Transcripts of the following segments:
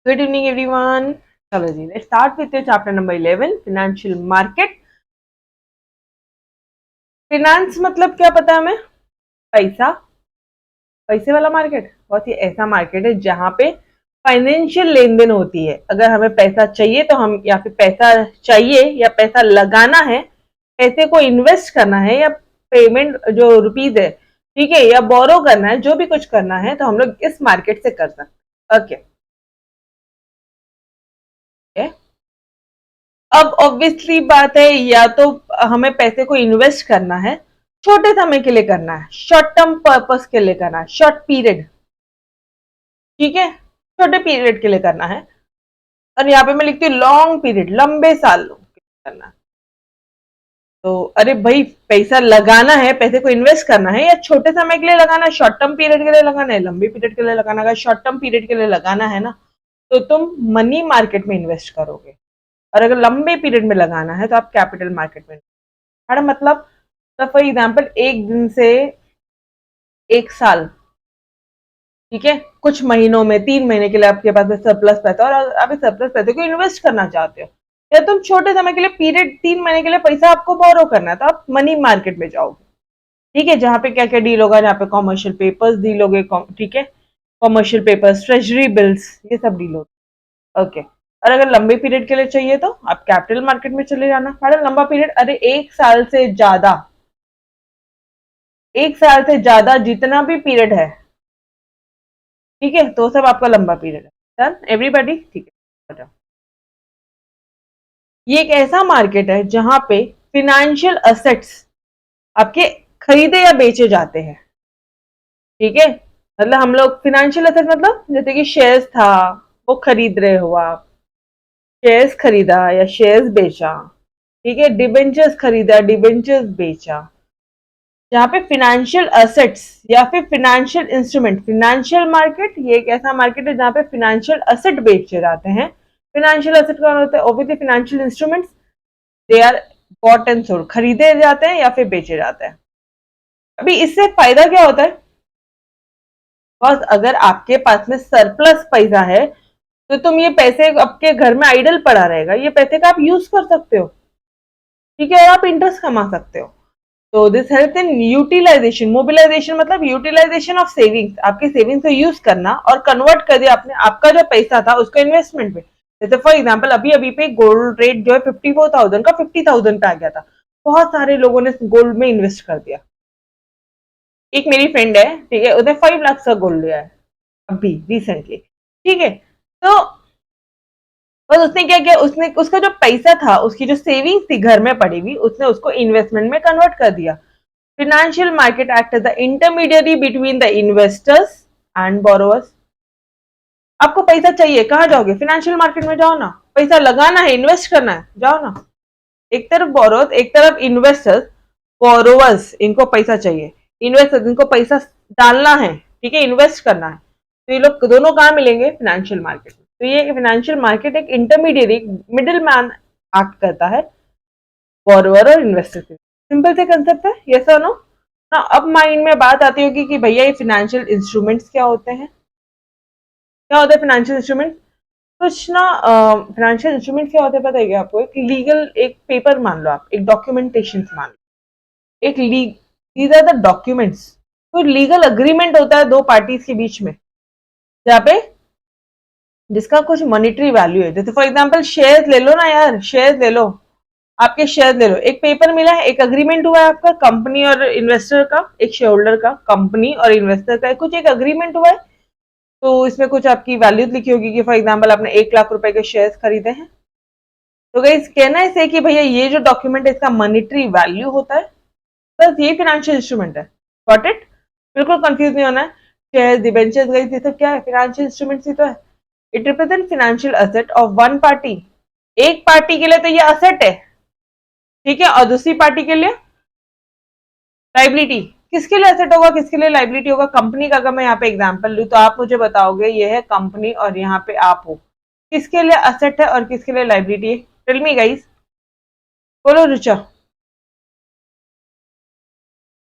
Good evening everyone. चलो जी, let's start with chapter number 11, financial market. Finance मतलब क्या पता है हमें? पैसा, पैसे वाला मार्केट। बहुत ही ऐसा मार्केट है जहां पे फाइनेंशियल लेन देन होती है। अगर हमें पैसा चाहिए तो हम, या फिर पैसा चाहिए या पैसा लगाना है, पैसे को इन्वेस्ट करना है, या पेमेंट जो रुपीज है, ठीक है, या बोरो करना है, जो भी कुछ करना है तो हम लोग इस मार्केट से कर सकते हैं। ओके। अब ऑब्वियसली बात है, या तो हमें पैसे को इन्वेस्ट करना है, छोटे समय के लिए करना है, शॉर्ट टर्म पर्पस के लिए करना है, शॉर्ट पीरियड, ठीक है, छोटे पीरियड के लिए करना है। और यहाँ पे मैं लिखती हूँ लॉन्ग पीरियड, लंबे सालों के लिए करना है। तो अरे भाई, पैसा लगाना है, पैसे को इन्वेस्ट करना है, या छोटे समय के लिए लगाना है, शॉर्ट टर्म पीरियड के लिए लगाना है, लंबे पीरियड के लिए लगाना है। शॉर्ट टर्म पीरियड के लिए लगाना है ना, तो तुम मनी मार्केट में इन्वेस्ट करोगे। और अगर लंबे पीरियड में लगाना है तो आप कैपिटल मार्केट में। मतलब तो फॉर एग्जाम्पल, एक दिन से एक साल, ठीक है, कुछ महीनों में, 3 महीने के लिए आपके पास सरप्लस पैसा, और आप इस सरप्लस पैसे को इन्वेस्ट करना चाहते हो, या तुम छोटे समय के लिए पीरियड 3 महीने के लिए पैसा आपको बोरो करना है, तो आप मनी मार्केट में जाओगे। ठीक है, जहां पे क्या क्या डील होगा, जहाँ पे कॉमर्शियल पेपर्स डील होगे, ठीक है, कॉमर्शियल पेपर्स, ट्रेजरी बिल्स, ये सब डील होगा। ओके। और अगर लंबे पीरियड के लिए चाहिए तो आप कैपिटल मार्केट में चले जाना। मैडम लंबा पीरियड, अरे एक साल से ज्यादा, एक साल से ज्यादा जितना भी पीरियड है, ठीक है, तो सब आपका लंबा पीरियड है। डन एवरीबॉडी, ठीक है। ये एक ऐसा मार्केट है जहां पे फिनेंशियल असेट्स आपके खरीदे या बेचे जाते हैं। ठीक है, मतलब हम लोग फिनेंशियल असेट मतलब जैसे कि शेयर्स था, वो खरीद रहे हो आप, शेयर्स खरीदा या शेयर्स बेचा, ठीक है, डिबेंचर्स खरीदा, डिबेंचर्स बेचा। जहाँ पे फिनेंशियल असेट्स या फिर फिनेंशियल इंस्ट्रूमेंट, फिनेंशियल मार्केट ये एक ऐसा मार्केट है जहाँ पे फिनेंशियल असेट बेचे जाते हैं। फिनेंशियल असेट कौन होता है? Obviously financial instruments, they are bought and sold, खरीदे जाते हैं या फिर बेचे जाते हैं। अभी इससे फायदा क्या होता है? बस अगर आपके पास में सरप्लस पैसा है तो तुम ये पैसे आपके घर में आइडल पड़ा रहेगा, ये पैसे का आप यूज कर सकते हो, ठीक है, और आप इंटरेस्ट कमा सकते हो। तो this help in utilization, mobilization मतलब यूटिलाइजेशन ऑफ सेविंग्स, आपके सेविंग्स को यूज करना और कन्वर्ट कर दिया आपने, आपका जो पैसा था उसको इन्वेस्टमेंट में। जैसे फॉर एग्जांपल अभी अभी पे गोल्ड रेट जो है 54,000 का 50,000 पे आ गया था, बहुत सारे लोगों ने गोल्ड में इन्वेस्ट कर दिया। एक मेरी फ्रेंड है, ठीक है, उसने 5 लाख का गोल्ड लिया है अभी रिसेंटली, ठीक है। तो बस उसने क्या किया, उसने उसका जो पैसा था, उसकी जो सेविंग्स थी घर में पड़ी हुई, उसने उसको इन्वेस्टमेंट में कन्वर्ट कर दिया। Financial market act as the intermediary between the investors and borrowers. आपको पैसा चाहिए, कहाँ जाओगे? फाइनेंशियल मार्केट में जाओ ना, पैसा लगाना है, इन्वेस्ट करना है, जाओ ना। एक तरफ बोरोवर्स, एक तरफ इन्वेस्टर्स। बोरोवर्स, इनको पैसा चाहिए, इन्वेस्टर्स, इनको पैसा डालना है, ठीक है, इन्वेस्ट करना है। तो ये लोग दोनों कहाँ मिलेंगे? फाइनेंशियल मार्केट में। तो ये फाइनेंशियल मार्केट एक इंटरमीडिएट, मिडिल मैन एक्ट करता है बोरोवर और इन्वेस्टर के। सिंपल से कंसेप्ट है, यस और नो। हाँ, अब माइंड में बात आती होगी कि भैया ये फाइनेंशियल इंस्ट्रूमेंट्स क्या होते हैं? क्या होता है फाइनेंशियल इंस्ट्रूमेंट? कुछ ना, फाइनेंशियल इंस्ट्रूमेंट क्या होते हैं पता है क्या आपको? एक लीगल, एक पेपर मान लो, आप एक डॉक्यूमेंटेशन मान लो, एक लीग, दीज आर द डॉक्यूमेंट्स। तो लीगल अग्रीमेंट होता है दो पार्टीज के बीच में, जहाँ पे जिसका कुछ मॉनिटरी वैल्यू है। जैसे फॉर एग्जाम्पल शेयर्स ले लो ना यार, शेयर्स ले लो, आपके शेयर ले लो, एक पेपर मिला है, एक अग्रीमेंट हुआ है आपका कंपनी और इन्वेस्टर का, एक शेयर होल्डर का, कंपनी और इन्वेस्टर का कुछ एक अग्रीमेंट हुआ है। तो इसमें कुछ आपकी वैल्यूज लिखी होगी कि फॉर एग्जांपल आपने 1 लाख रुपए के शेयर्स खरीदे हैं। तो गाइस कहना है कि भैया ये जो डॉक्यूमेंट है इसका मॉनिटरी वैल्यू होता है, बस ये फाइनेंशियल इंस्ट्रूमेंट है। Got it? बिल्कुल कंफ्यूज नहीं होना है। शेयर्स, डिबेंचर्स, गाइस ये सब क्या है? फाइनेंशियल इंस्ट्रूमेंट्स ही तो है। It represent financial asset of one party. एक पार्टी के लिए तो ये असेट है, ठीक है, और दूसरी पार्टी के लिए लाइबिलिटी। किसके लिए एसेट होगा, किसके लिए लाइबिलिटी होगा? कंपनी का। अगर मैं यहाँ पे एग्जांपल लूँ तो आप मुझे बताओगे ये है कंपनी और यहाँ पे आप हो, किसके लिए एसेट है और किसके लिए लाइबिलिटी है? टेल मी गाइस, बोलो रुचा,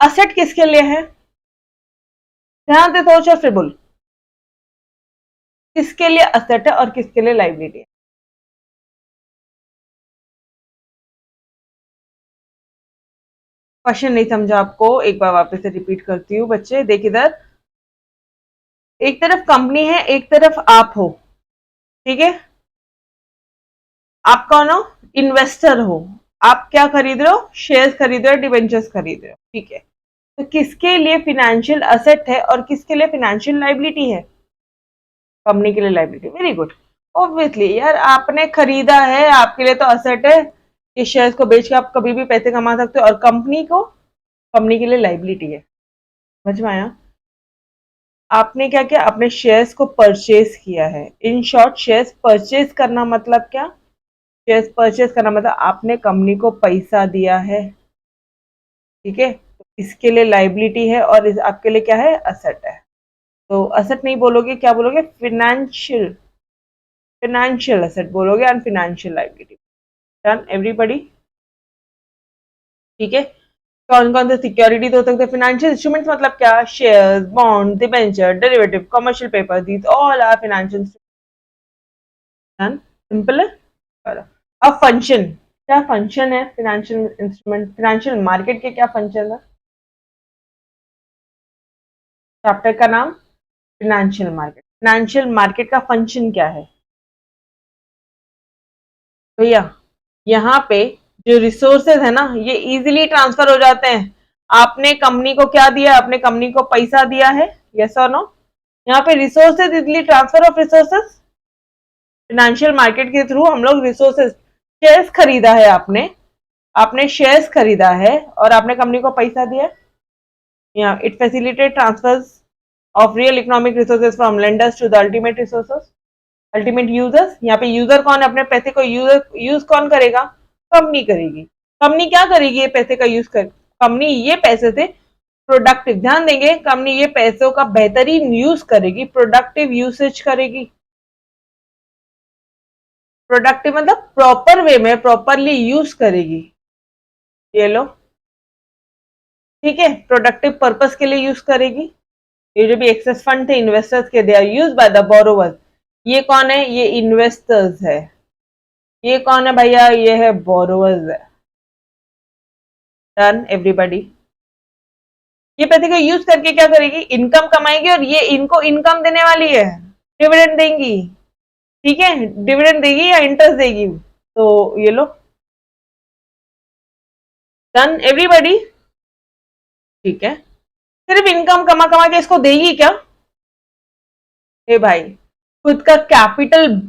एसेट किसके लिए है? ध्यान से सोच और फिर बोल। किसके लिए असेट है और किसके लिए लाइबिलिटी है। क्वेश्चन नहीं समझा आपको, एक बार वापस से रिपीट करती हूँ बच्चे, देखिए इधर एक तरफ कंपनी है, एक तरफ आप हो, ठीक है। आप कौन हो? इन्वेस्टर हो। आप क्या खरीद रहे हो? शेयर्स खरीद रहे हो, डिवेंचर्स खरीद रहे हो, ठीक है। तो किसके लिए फिनेंशियल असेट है और किसके लिए फिनेंशियल लाइबिलिटी है? कंपनी के लिए लाइबिलिटी। Very good. ऑब्वियसली यार, आपने खरीदा है, आपके लिए तो असेट है, इस शेयर्स को बेच के आप कभी भी पैसे कमा सकते हो, और कंपनी के लिए लाइबिलिटी है। समझ में आया? आपने क्या किया? अपने शेयर्स को परचेज किया है। इन शॉर्ट, शेयर्स परचेज करना मतलब क्या? शेयर्स परचेज करना मतलब आपने कंपनी को पैसा दिया है, ठीक है। तो इसके लिए लाइबिलिटी है और आपके लिए क्या है? असेट है। तो असेट नहीं बोलोगे, क्या बोलोगे? फिनेंशियल असेट बोलोगे and financial liability. Done everybody? ठीक है। कौन कौन से सिक्योरिटीज हो सकते हैं? फाइनेंशियल इंस्ट्रूमेंट्स मतलब क्या? Shares, bond, debenture, derivative, commercial paper, these all are financial. Done, simple है। चलो, अब फंक्शन, क्या फंक्शन है फाइनेंशियल इंस्ट्रूमेंट, फाइनेंशियल मार्केट के क्या फंक्शन है? चैप्टर का नाम फाइनेंशियल मार्केट। फाइनेंशियल मार्केट का फंक्शन क्या है भैया? यहाँ पे जो रिसोर्सेज है ना, ये इजीली ट्रांसफर हो जाते हैं। आपने कंपनी को क्या दिया? आपने कंपनी को पैसा दिया है, यस और नो? यहाँ पे resources, easily transfer of resources. Financial market के थ्रू हम लोग रिसोर्सेज, शेयर्स खरीदा है आपने, आपने शेयर्स खरीदा है और आपने कंपनी को पैसा दिया। यहाँ it facilitate transfers of real economic resources from lenders to the ultimate resources, ultimate users. यहाँ पे यूजर कौन है? अपने पैसे को यूज कौन करेगा? कंपनी करेगी। कंपनी क्या करेगी? ये पैसे का यूज कर, कंपनी ये पैसे से प्रोडक्टिव, ध्यान देंगे, कंपनी ये पैसों का बेहतरीन यूज करेगी, प्रोडक्टिव यूसेज करेगी। प्रोडक्टिव मतलब प्रॉपर वे में, प्रॉपरली यूज करेगी। ये लो, ठीक है, प्रोडक्टिव पर्पस के लिए यूज करेगी। ये जो भी एक्सेस फंड थे इन्वेस्टर्स के, they are use by the borrowers. ये कौन है? ये इन्वेस्टर्स है। ये कौन है भैया? ये है बोरोवर्स है। Done everybody? ये पैसे का यूज करके क्या करेगी? इनकम कमाएगी, और ये इनको इनकम देने वाली है, डिविडेंड देंगी, ठीक है। डिविडेंड देगी या इंटरेस्ट देगी, तो ये लो। Done everybody? ठीक है। सिर्फ इनकम कमा कमा के इसको देगी क्या? ए भाई, खुद का कैपिटल,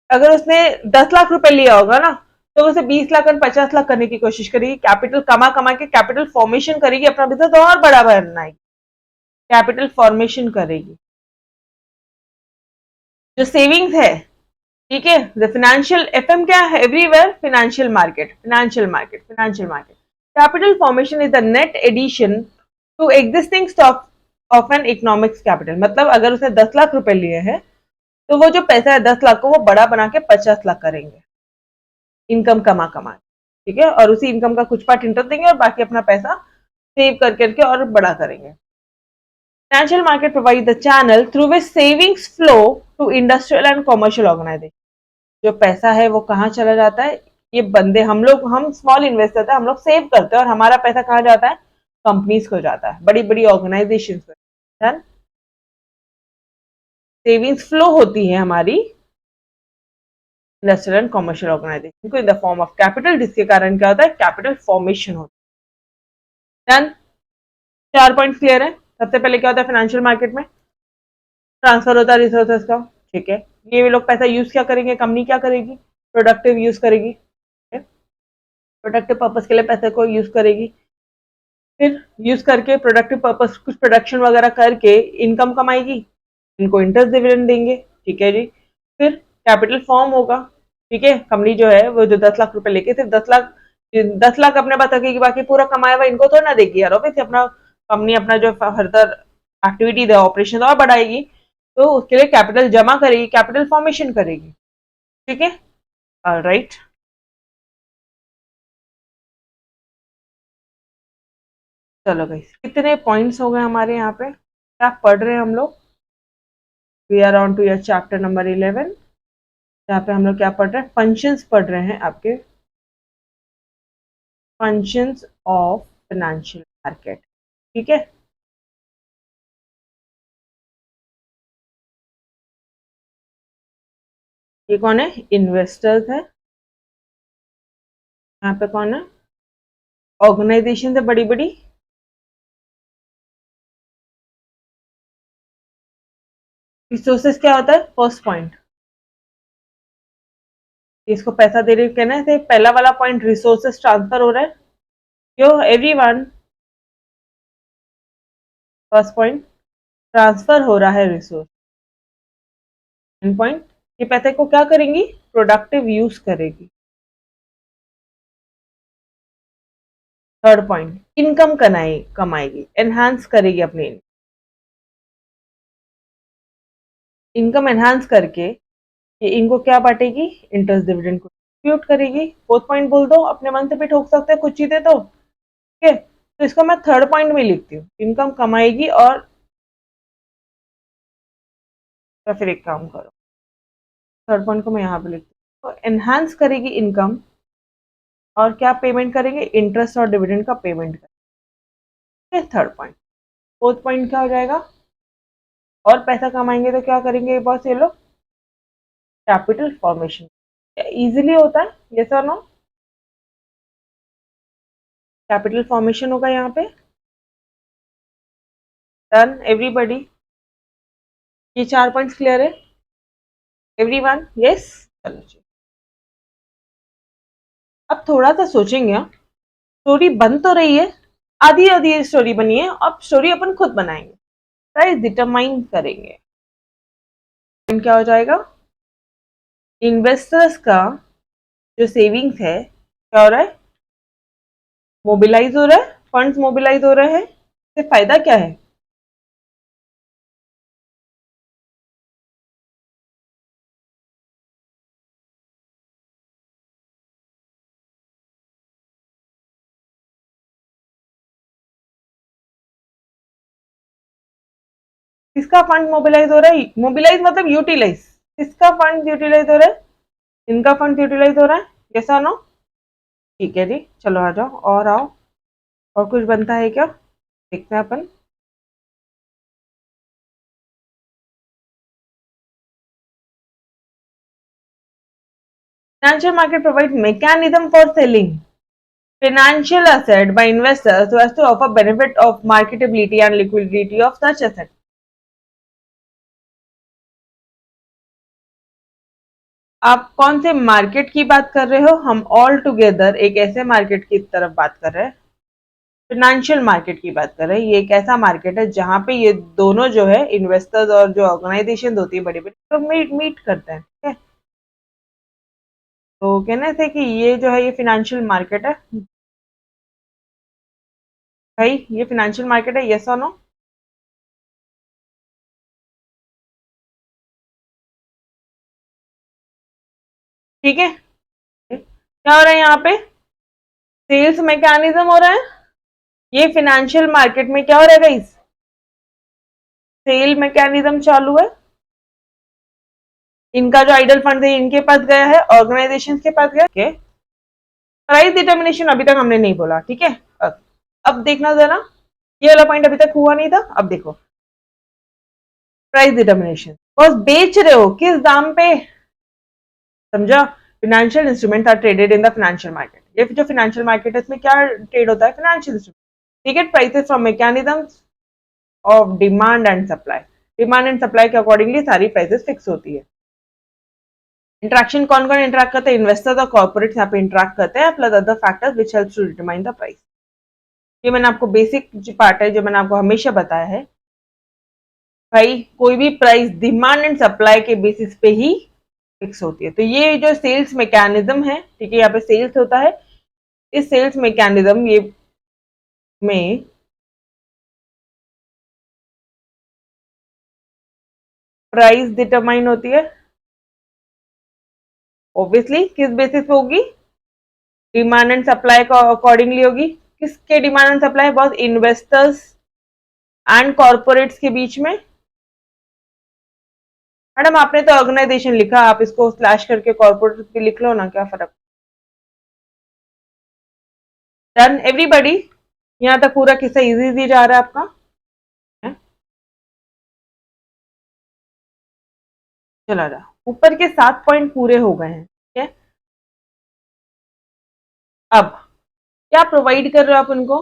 अगर उसने 10 लाख रुपए लिया होगा ना, तो उसे 20 लाख और 50 लाख करने की कोशिश करेगी। कैपिटल कमा कमा के कैपिटल फॉर्मेशन करेगी, अपना बिजनेस और बड़ा बनाएगी, कैपिटल फॉर्मेशन करेगी। जो सेविंग्स है, ठीक है, द फाइनेंशियल एफएम क्या है? Everywhere financial market, financial market, financial market. Capital formation is the net addition to existing stock of an economics capital. मतलब अगर उसने 10 लाख रुपए लिए हैं, तो वो जो पैसा है 10 लाख को वो बड़ा बना के 50 लाख करेंगे, इनकम कमा कमा, ठीक है। और उसी इनकम का कुछ पार्ट इंटरेस्ट देंगे और बाकी अपना पैसा सेव कर करके और बड़ा करेंगे। Financial market provide the channel through which savings flow to industrial and commercial organisation. जो पैसा है वो कहाँ चला जाता है? ये बंदे, हम लोग, हम स्मॉल इन्वेस्टर थे, हम लोग सेव करते हैं, और हमारा पैसा कहाँ जाता है? कंपनीज को जाता है, बड़ी बड़ी ऑर्गेनाइजेशन को। सेविंग्स फ्लो होती है हमारी इंडस्ट्रियल एंड कॉमर्शियल ऑर्गेनाइजेशन को in the form of capital, जिसके कारण क्या होता है? कैपिटल फॉर्मेशन होता है। डन? 4 पॉइंट क्लियर है? सबसे पहले क्या होता है फाइनेंशियल मार्केट में? ट्रांसफर होता है रिसोर्सेज का, ठीक है। ये लोग पैसा यूज क्या करेंगे? कंपनी क्या करेगी? प्रोडक्टिव यूज करेगी, प्रोडक्टिव पर्पस के लिए पैसे को यूज करेगी। फिर यूज करके प्रोडक्टिव पर्पस, कुछ प्रोडक्शन वगैरह करके इनकम कमाएगी, इनको इंटरेस्ट डिविडेंड देंगे, ठीक है जी। फिर कैपिटल फॉर्म होगा, ठीक है। कंपनी जो है वो जो 10 लाख रुपए लेके सिर्फ 10 लाख, 10 लाख अपने पास रखेगी, बाकी पूरा कमाया हुआ इनको तो ना देगी यार, ऑब्वियसली अपना कंपनी अपना जो फर्दर एक्टिविटी है, ऑपरेशन और बढ़ाएगी, तो उसके लिए कैपिटल जमा करेगी, कैपिटल फॉर्मेशन करेगी, ठीक है। राइट, चलो भाई, कितने पॉइंट्स हो गए हमारे यहाँ पे? क्या पढ़ रहे हैं हम लोग? We are on to your chapter number 11, जहाँ पे हम लोग क्या पढ़ रहे हैं, फंक्शंस पढ़ रहे हैं, आपके फंक्शंस ऑफ फाइनेंशियल मार्केट। ठीक है, ये कौन है, इन्वेस्टर्स है। यहाँ पे कौन है, ऑर्गेनाइजेशन है बड़ी बड़ी। रिसोर्सेस क्या होता है, फर्स्ट पॉइंट, इसको पैसा दे रही कहना है, पहला वाला पॉइंट रिसोर्सेस ट्रांसफर हो रहा है, क्यों, एवरीवन, फर्स्ट पॉइंट ट्रांसफर हो रहा है रिसोर्स। सेकंड पॉइंट, ये पैसे को क्या करेंगी, प्रोडक्टिव यूज करेगी। थर्ड पॉइंट, इनकम कमाएगी, एनहांस करेगी अपनी इनकम, एनहांस करके ये इनको क्या बांटेगी, इंटरेस्ट डिविडेंड को डिस्ट्रीब्यूट करेगी। फोर्थ पॉइंट बोल दो, अपने मन से भी ठोक सकते हैं कुछ चीजें तो, ठीक है, तो इसको मैं थर्ड पॉइंट में लिखती हूँ, इनकम कमाएगी। और तो फिर एक काम करो, थर्ड पॉइंट को मैं यहाँ पे लिखती हूँ, तो एनहांस करेगी इनकम, और क्या पेमेंट करेंगे, इंटरेस्ट और डिविडेंड का पेमेंट करेंगे, थर्ड पॉइंट। फोर्थ पॉइंट क्या हो जाएगा, और पैसा कमाएंगे तो क्या करेंगे बॉस ये लोग, कैपिटल फॉर्मेशन। इजीली होता है, ये सर नो, कैपिटल फॉर्मेशन होगा यहाँ पे। डन एवरीबॉडी, ये 4 पॉइंट्स क्लियर है एवरीवन, यस। चलो जी, अब थोड़ा सा सोचेंगे, स्टोरी बन तो रही है, आधी आधी स्टोरी बनी है, अब स्टोरी अपन खुद बनाएंगे, प्राइस डिटरमाइन करेंगे। क्या हो जाएगा, इन्वेस्टर्स का जो सेविंग्स है क्या हो रहा है, मोबिलाइज हो रहा है, फंड्स मोबिलाइज हो रहे हैं, इससे फायदा क्या है, किसका फंड मोबिलाइज हो रहा है, मोबिलाइज मतलब यूटिलाइज, किसका फंड यूटिलाइज हो रहा है, इनका फंड यूटिलाइज हो रहा है, जैसा नो। ठीक है जी, चलो आ जाओ और आओ, और कुछ बनता है क्या, देखते हैं अपन। Financial market provides mechanism for selling financial asset by investors so as to offer benefit of marketability and liquidity of such asset. आप कौन से मार्केट की बात कर रहे हो, हम ऑल टुगेदर एक ऐसे मार्केट की तरफ बात कर रहे हैं, फाइनेंशियल मार्केट की बात कर रहे हैं। ये एक ऐसा मार्केट है जहां पे ये दोनों जो है, इन्वेस्टर्स और जो ऑर्गेनाइजेशन होती है बड़ी बड़ी, तो मीट करते हैं, ठीक है। तो कहने थे कि ये जो है, ये फाइनेंशियल मार्केट है भाई, ये फाइनेंशियल मार्केट है, यस और नो। ठीक है, क्या हो रहा है यहाँ पे, सेल्स मैकेनिज्म हो रहा है, ये फाइनेंशियल मार्केट में क्या हो रहा है गाइस, सेल मैकेनिज्म चालू है। इनका जो आइडल फंड है इनके पास गया है, ऑर्गेनाइजेशन के पास गया, okay? प्राइस डिटर्मिनेशन अभी तक हमने नहीं बोला, ठीक है। अब देखना जरा, ये वाला पॉइंट अभी तक हुआ नहीं था, अब देखो प्राइस डिटर्मिनेशन, बस बेच रहे हो किस दाम पे, समझा। Financial instrument are traded in the financial market, ये जो फाइनेंशियल मार्केट है इसमें क्या ट्रेड होता है, फाइनेंशियल इंस्ट्रूमेंट, ठीक है। Prices from mechanisms of demand and supply, demand and supply के अकॉर्डिंगली सारी प्राइसेस फिक्स होती है। इंट्रैक्शन कौन कौन इंटरेक्ट करते हैं, इन्वेस्टर्स और कॉर्पोरेट्स यहाँ पे इंटरेक्ट करते हैं, plus other factors which help to determine the price. ये मैंने आपको बेसिक पार्ट है जो मैंने आपको हमेशा बताया है भाई, कोई भी प्राइस डिमांड एंड सप्लाई के बेसिस पे ही फिक्स होती है। तो ये जो सेल्स मैकेनिज्म है, ठीक है, यहाँ पे सेल्स होता है, इस सेल्स मैकेनिज्म ये में प्राइस डिटरमाइन होती है, ऑब्वियसली किस बेसिस पे होगी, डिमांड एंड सप्लाई का अकॉर्डिंगली होगी। किसके डिमांड एंड सप्लाई, बहुत इन्वेस्टर्स एंड कॉर्पोरेट्स के बीच में, मैडम आपने तो ऑर्गेनाइजेशन लिखा, आप इसको स्लैश करके कॉर्पोरेट भी लिख लो ना, क्या फर्क। डन एवरीबॉडी, यहाँ तक पूरा किस्सा इजी इजी जा रहा है आपका है? चला जा, ऊपर के 7 पॉइंट पूरे हो गए हैं, ठीक है। अब क्या प्रोवाइड कर रहे हो आप उनको,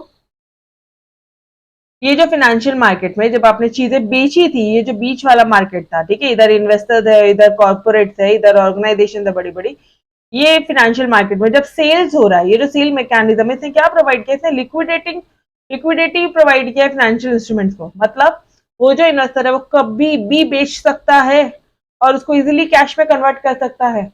ये जो फाइनेंशियल मार्केट में जब आपने चीजें बेची थी, ये जो बीच वाला मार्केट था, ठीक है, इधर इन्वेस्टर्स है, इधर कॉर्पोरेट्स है, इधर ऑर्गेनाइजेशन है बड़ी बड़ी, ये फाइनेंशियल मार्केट में जब सेल्स हो रहा है, ये जो सेल मैकेनिज्म है, इसने क्या प्रोवाइड किया, इसने लिक्विडिटी प्रोवाइड किया फाइनेंशियल इंस्ट्रूमेंट्स को। मतलब वो जो इन्वेस्टर है वो कभी भी बेच सकता है और उसको इजिली कैश में कन्वर्ट कर सकता है,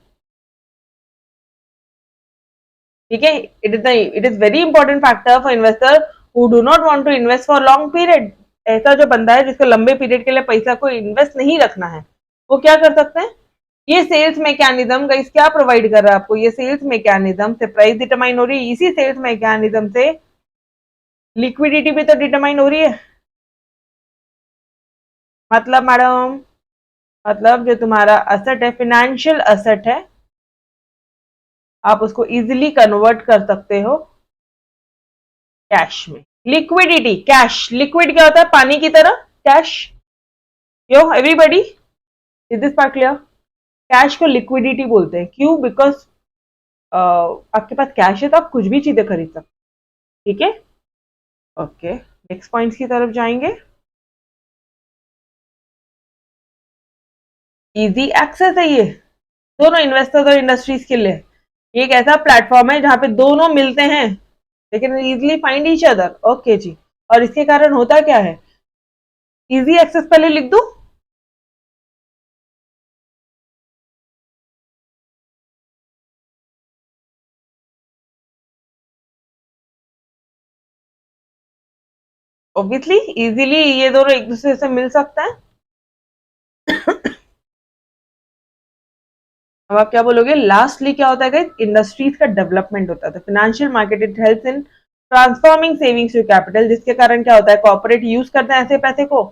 ठीक है। It is very important factor for investor who do not want to invest for long period. ऐसा जो बंदा है जिसको लंबे पीरियड के लिए पैसा को इन्वेस्ट नहीं रखना है, वो क्या कर सकते हैं, ये सेल्स मैकेनिज्म गाइस क्या प्रोवाइड कर रहा है आपको, ये सेल्स मैकेनिज्म से प्राइस डिटरमाइन हो रही है, इसी सेल्स मैकेनिज्म से लिक्विडिटी भी तो डिटरमाइन हो रही है। मतलब मैडम, मतलब जो तुम्हारा असेट है, फाइनेंशियल असेट है, आप उसको इजिली कन्वर्ट कर सकते हो कैश में। लिक्विडिटी, कैश, लिक्विड क्या होता है, पानी की तरह, cash. Yo everybody, is this part clear. Cash को लिक्विडिटी बोलते हैं, क्यों, बिकॉज आपके पास कैश है तो आप कुछ भी चीजें खरीद सकते, ठीक है। ओके, नेक्स्ट पॉइंट की तरफ जाएंगे। इजी एक्सेस है ये दोनों इन्वेस्टर्स और इंडस्ट्रीज के लिए। ये एक ऐसा प्लेटफॉर्म है जहां पे दोनों मिलते हैं, लेकिन easily find each other. Okay जी, और इसके कारण होता क्या है, इजी एक्सेस पहले लिख दो, ऑब्वियसली इजीली ये दोनों एक दूसरे से मिल सकता है। अब आप क्या बोलोगे, लास्टली क्या होता है, इंडस्ट्रीज का डेवलपमेंट होता है। तो financial market it helps in transforming savings to capital, जिसके कारण क्या होता है, कॉर्पोरेट यूज करते हैं ऐसे पैसे को,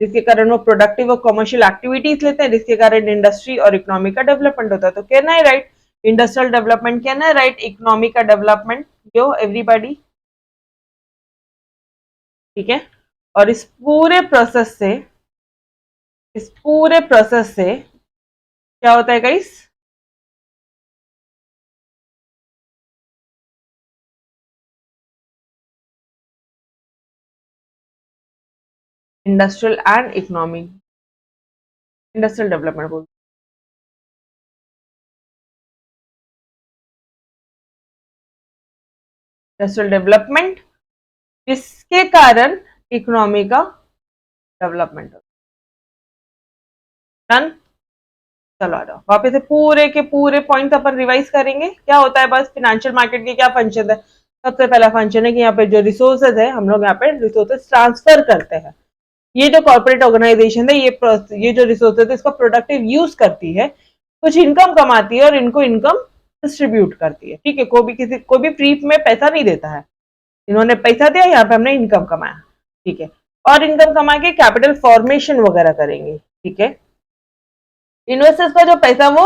जिसके कारण वो प्रोडक्टिव और कमर्शियल एक्टिविटीज लेते हैं, जिसके कारण इंडस्ट्री और इकोनॉमी का डेवलपमेंट होता है। तो कहना है राइट, इंडस्ट्रियल डेवलपमेंट, कहना है राइट, इकोनॉमी का डेवलपमेंट, जो एवरीबॉडी, ठीक है। और इस पूरे प्रोसेस से क्या होता है guys, industrial and economy, industrial development बोलते हैं, इंडस्ट्रियल डेवलपमेंट, जिसके कारण इकोनॉमी का डेवलपमेंट होता है। चलो आ जाओ, वापस से पूरे के पूरे पॉइंट अपन रिवाइज करेंगे। क्या होता है, बस फाइनेंशियल मार्केट के क्या फंक्शन है। सबसे पहला फंक्शन है कि यहाँ पे जो रिसोर्सेज है, हम लोग यहाँ पे रिसोर्सेज ट्रांसफर करते हैं। ये जो कॉर्पोरेट ऑर्गेनाइजेशन है, ये जो रिसोर्सेज है इसका प्रोडक्टिव यूज करती है, कुछ इनकम कमाती है और इनको इनकम डिस्ट्रीब्यूट करती है, ठीक है। कोई भी फ्री में पैसा नहीं देता है, इन्होंने पैसा दिया, यहाँ पे हमने इनकम कमाया, ठीक है। और इनकम कमा के कैपिटल फॉर्मेशन वगैरह करेंगे, ठीक है। इन्वेस्टर्स का जो पैसा वो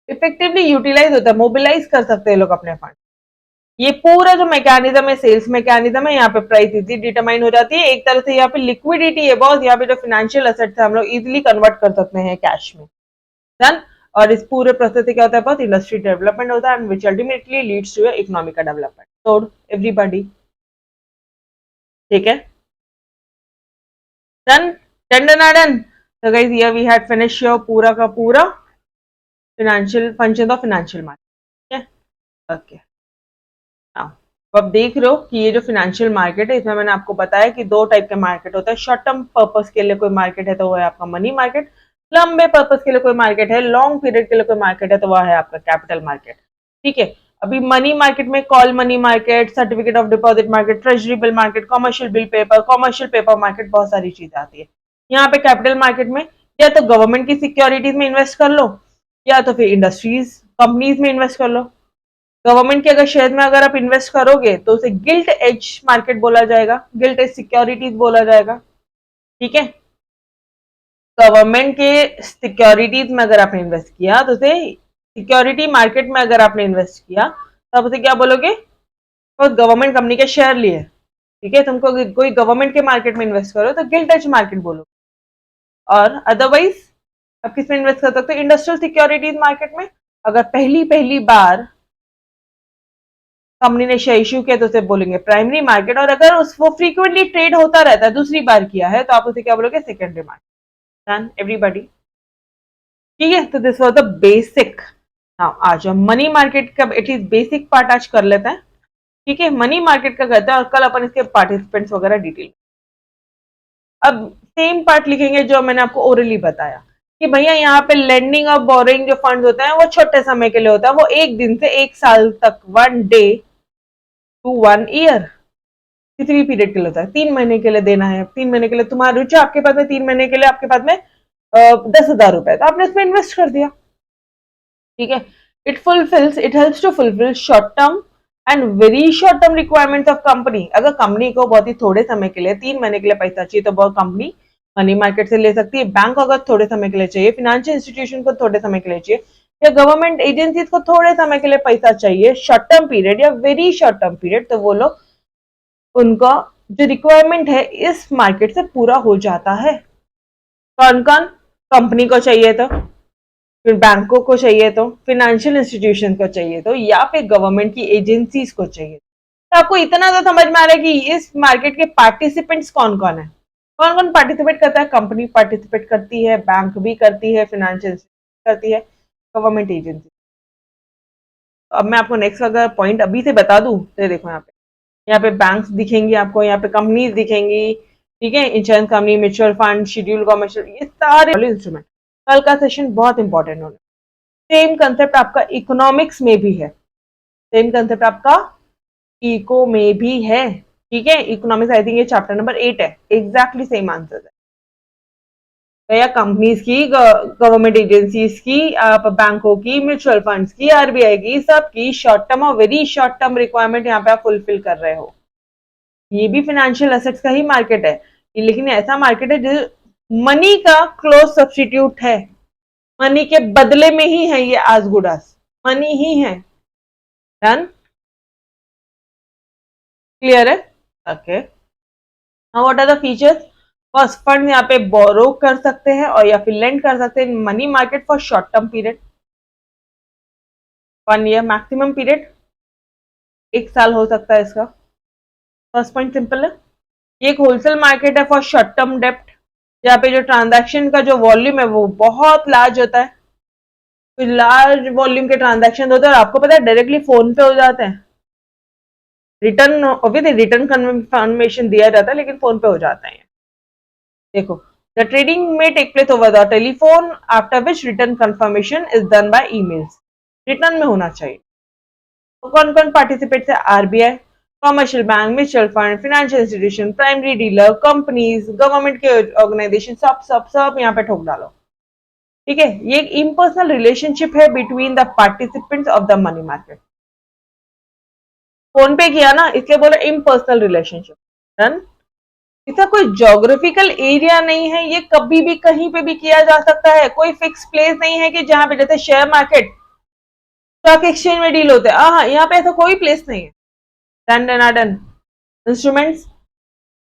इफेक्टिवली यूटिलाइज होता है, मोबिलाइज कर सकते हैं लोग अपने फंड। ये पूरा जो मैकेनिज्म है, सेल्स मैकेनिज्म है, यहाँ पे प्राइस इजी डिटरमाइन हो जाती है। एक तरह से यहाँ पे लिक्विडिटी है बॉस, यहाँ पे जो फाइनेंशियल एसेट्स है हम लोग इजिली कन्वर्ट कर सकते हैं कैश में। डन। और इस पूरे प्रोसेस से क्या होता है बॉस, इंडस्ट्री डेवलपमेंट होता है, and which ultimately leads to economic development. तो एवरीबॉडी, ठीक है, done, done done done. So guys, here we had finished your पूरा का पूरा financial function of financial market, ठीक है। ओके, तो आप देख रहे हो कि ये जो फाइनेंशियल मार्केट है, इसमें मैंने आपको बताया कि दो टाइप के मार्केट होता है। शॉर्ट टर्म पर्पस के लिए कोई मार्केट है तो वो है आपका मनी मार्केट, लंबे पर्पस के लिए कोई मार्केट है, लॉन्ग पीरियड के लिए कोई मार्केट है तो वह है आपका कैपिटल मार्केट, ठीक है। अभी मनी मार्केट में call money market, certificate of deposit market, treasury bill market, commercial paper market, बहुत सारी चीजें आती है। यहाँ पे कैपिटल मार्केट में या तो गवर्नमेंट की सिक्योरिटीज में इन्वेस्ट कर लो, या तो फिर इंडस्ट्रीज कंपनीज में इन्वेस्ट कर लो। गवर्नमेंट के अगर शेयर में अगर आप इन्वेस्ट करोगे तो उसे गिल्ट एज मार्केट बोला जाएगा, गिल्ट एज सिक्योरिटीज बोला जाएगा, ठीक है। गवर्नमेंट के सिक्योरिटीज में अगर आपने इन्वेस्ट किया तो उसे सिक्योरिटी मार्केट में अगर आपने इन्वेस्ट किया तो आप उसे क्या बोलोगे? तो गवर्नमेंट कंपनी के शेयर लिए, ठीक है, तुमको कोई गवर्नमेंट के मार्केट में इन्वेस्ट करो तो गिल्ट एज मार्केट बोलो। और अदरवाइज आप किस में इन्वेस्ट कर सकते हो? इंडस्ट्रियल सिक्योरिटीज मार्केट में। अगर पहली पहली बार कंपनी ने शेयर इश्यू किया तो उसे बोलेंगे प्राइमरी मार्केट, और अगर वो फ्रीक्वेंटली ट्रेड होता रहता है, दूसरी बार किया है, तो आप उसे क्या बोलोगे? Secondary market. Done everybody? ठीक है, तो this was the basic. Now आज हम मनी मार्केट का एटलीस्ट बेसिक पार्ट आज कर लेते हैं, ठीक है। मनी मार्केट का करते हैं और कल अपन इसके पार्टिसिपेंट्स वगैरह डिटेल। अब सेम पार्ट लिखेंगे जो मैंने आपको ओरली बताया कि भैया यहाँ पे लेंडिंग और बोरिंग जो फंड होते हैं वो छोटे समय के लिए होता है, वो 1 दिन से 1 साल तक, 1 डे टू 1 ईयर, किसी भी पीरियड के लिए होता है। 3 महीने के लिए देना है, 3 महीने के लिए तुम्हारा रुचि, आपके पास में 3 महीने के लिए आपके पास में 10,000 रुपए, तो आपने इसमें इन्वेस्ट कर दिया, ठीक है। It helps to fulfill short term and very short term requirements of company. अगर कंपनी को बहुत ही थोड़े समय के लिए 3 महीने के लिए पैसा चाहिए तो बहुत कंपनी मनी मार्केट से ले सकती है। बैंक को अगर थोड़े समय के लिए चाहिए, फाइनेंशियल इंस्टीट्यूशन को थोड़े समय के लिए चाहिए, या गवर्नमेंट एजेंसीज को थोड़े समय के लिए पैसा चाहिए, शॉर्ट टर्म पीरियड या वेरी शॉर्ट टर्म पीरियड, तो वो लोग, उनका जो रिक्वायरमेंट है इस मार्केट से पूरा हो जाता है। कौन कौन? कंपनी को चाहिए तो, फिर बैंकों को चाहिए तो, फाइनेंशियल इंस्टीट्यूशन को चाहिए तो, या फिर गवर्नमेंट की एजेंसीज को चाहिए। तो आपको इतना तो समझ में आ रहा है कि इस मार्केट के पार्टिसिपेंट्स कौन कौन है। कौन कौन पार्टिसिपेट करता है? कंपनी पार्टिसिपेट करती है, बैंक भी करती है, फाइनेंशियल करती है, गवर्नमेंट एजेंसी। तो अब मैं आपको नेक्स्ट अगर पॉइंट अभी से बता दूं तो देखो यहाँ पे बैंक्स दिखेंगी आपको, यहाँ पे कंपनीज दिखेंगी, ठीक है, insurance company, mutual fund, schedule commercial, ये सारे इंस्ट्रूमेंट। कल का सेशन बहुत इंपॉर्टेंट होना। सेम कंसेप्ट आपका इकोनॉमिक्स में भी है, सेम कंसेप्ट आपका इको में भी है, ठीक है। इकोनॉमिक्स आई थिंक ये चैप्टर नंबर 8 है, एग्जैक्टली सेम आंसर है भैया। कंपनीज की, गवर्नमेंट एजेंसीज की, आप बैंकों की, म्यूचुअल फंड्स की, आरबीआई की, सबकी शॉर्ट टर्म और वेरी शॉर्ट टर्म रिक्वायरमेंट यहाँ पे आप फुलफिल कर रहे हो। ये भी फाइनेंशियल एसेट्स का ही मार्केट है, लेकिन ऐसा मार्केट है जो मनी का क्लोज सब्स्टिट्यूट है, मनी के बदले में ही है, ये आज गुड आज मनी ही है। डन? क्लियर है? Okay. Now what are the features? First, fund यहाँ पे बोरो कर सकते हैं और या फिर लेंड कर सकते हैं money market for short term period, 1 year maximum period, 1 साल हो सकता है इसका। फर्स्ट पॉइंट सिंपल है। ये एक होलसेल मार्केट है फॉर शॉर्ट टर्म डेप्ट, जहाँ पे जो ट्रांजैक्शन का जो वॉल्यूम है वो बहुत लार्ज होता है, तो लार्ज वॉल्यूम के ट्रांजैक्शन होते हैं, और आपको पता है डायरेक्टली फोन पे हो जाते हैं। रिटर्न ऑब्वियसली रिटर्न कंफर्मेशन दिया जाता है, लेकिन फोन पे हो जाता है। देखो, द ट्रेडिंग में take place over the telephone, after which return confirmation is done by emails. Return में होना चाहिए। तो कौन कौन पार्टिसिपेट है? RBI, commercial bank, mutual fund, financial institution, primary dealer, companies, government के ऑर्गेनाइजेशन, सब सब सब यहाँ पे ठोक डालो, ठीक है। ये एक इम्पर्सनल रिलेशनशिप है between the participants of the money market. Phone पे किया ना, इसलिए बोला इम्पर्सनल रिलेशनशिप। डन? इसका कोई ज्योग्राफिकल एरिया नहीं है, ये कभी भी कहीं पे भी किया जा सकता है। कोई फिक्स प्लेस नहीं है कि जहां पे जैसे शेयर मार्केट, स्टॉक एक्सचेंज में डील होते हैं, हाँ, यहाँ पे ऐसा कोई प्लेस नहीं है। Done done done. इंस्ट्रूमेंट्स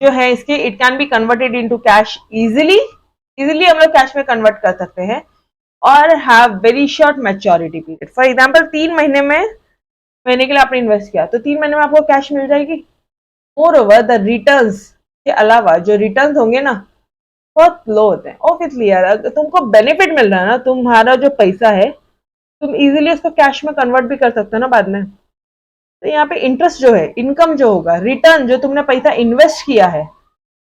जो है इसके, it can be converted into cash easily, easily हम लोग कैश में कन्वर्ट कर सकते हैं, और have very short maturity period. For example 3 महीने के लिए आपने इन्वेस्ट किया तो 3 महीने में आपको कैश मिल जाएगी। मोर ओवर द रिटर्न्स के अलावा जो रिटर्न्स होंगे ना बहुत लो होते हैं। ऑब्वियसली यार, अगर तुमको बेनिफिट मिल रहा है ना, तुम्हारा जो पैसा है तुम इजीली उसको कैश में कन्वर्ट भी कर सकते हो ना बाद में। तो यहाँ पे इंटरेस्ट जो है, इनकम जो होगा, रिटर्न जो तुमने पैसा इन्वेस्ट किया है,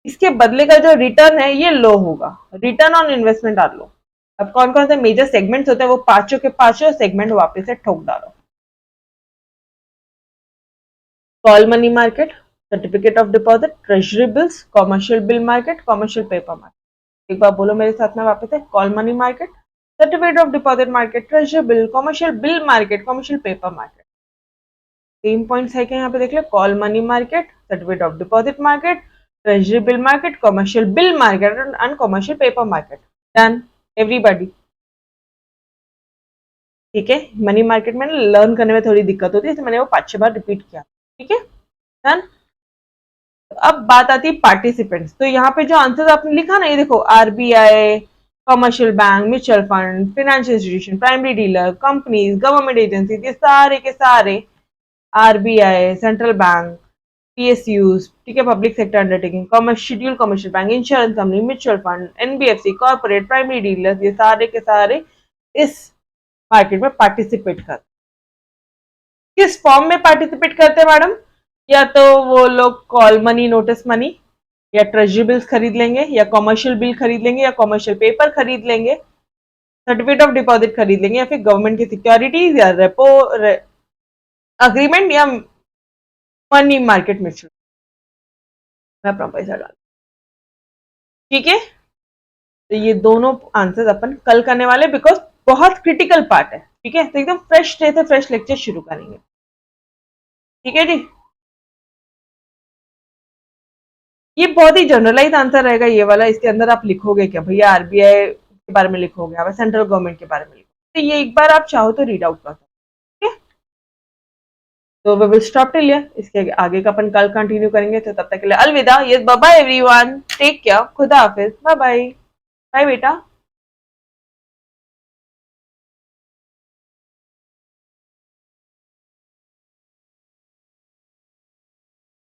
इसके बदले का जो रिटर्न है ये लो होगा। रिटर्न ऑन इन्वेस्टमेंट डाल लो। अब कौन कौन से मेजर सेगमेंट्स होते हैं वो पांचों के पांचों सेगमेंट वापस से ठोक डालो। Call money market, certificate of deposit, treasury bills, commercial bill market, commercial paper market. एक बार बोलो मेरे साथ में वापस है। Call money market, certificate of deposit market, treasury bill, commercial bill market, commercial paper market. Same points है क्या यहाँ पे? देख लो, call money market, certificate of deposit market, treasury bill market, commercial bill market and commercial paper market. Done everybody. ठीक है, money market में learn करने में थोड़ी दिक्कत होती है, तो मैंने वो 5-6 बार रिपीट किया। ठीक है डन। तो अब बात आती है पार्टिसिपेंट्स। तो यहाँ पे जो आंसर आपने लिखा ना, ये देखो, RBI, commercial bank, mutual fund, financial institution, primary dealer, companies, government agency, ये सारे के सारे आरबीआई, सेंट्रल बैंक, पीएसयूज, ठीक है, public sector undertaking, schedule commercial bank, insurance company, mutual fund, NBFC, corporate, primary dealer, ये सारे के सारे इस मार्केट में पार्टिसिपेट करते। किस फॉर्म में पार्टिसिपेट करते हैं मैडम? या तो वो लोग कॉल मनी, नोटिस मनी, या ट्रेजरी बिल्स खरीद लेंगे, या कॉमर्शियल बिल खरीद लेंगे, या कॉमर्शियल पेपर खरीद लेंगे, सर्टिफिकेट ऑफ डिपॉजिट खरीद लेंगे, या फिर गवर्नमेंट की सिक्योरिटीज, या रेपो अग्रीमेंट, या मनी मार्केट म्यूचुअल में अपना पैसा डाल। ठीक है, तो ये दोनों आंसर अपन कल करने वाले, बिकॉज बहुत क्रिटिकल पार्ट है। ठीक है, तो एकदम फ्रेश डे से फ्रेश लेक्चर शुरू करेंगे। ठीक है जी, ये बहुत ही जनरलाइज आंसर रहेगा ये वाला। इसके अंदर आप लिखोगे क्या भैया? आरबीआई के बारे में लिखोगे, आप सेंट्रल गवर्नमेंट के बारे में लिखोगे, तो ये एक बार आप चाहो तो रीड आउट कर सकते। तो we will stop till here. इसके आगे का अपन कल कंटिन्यू करेंगे। तो तब तक के लिए अलविदा। Yes, bye bye everyone, take care, खुदा हाफिज, बाय बाय। बाय बेटा।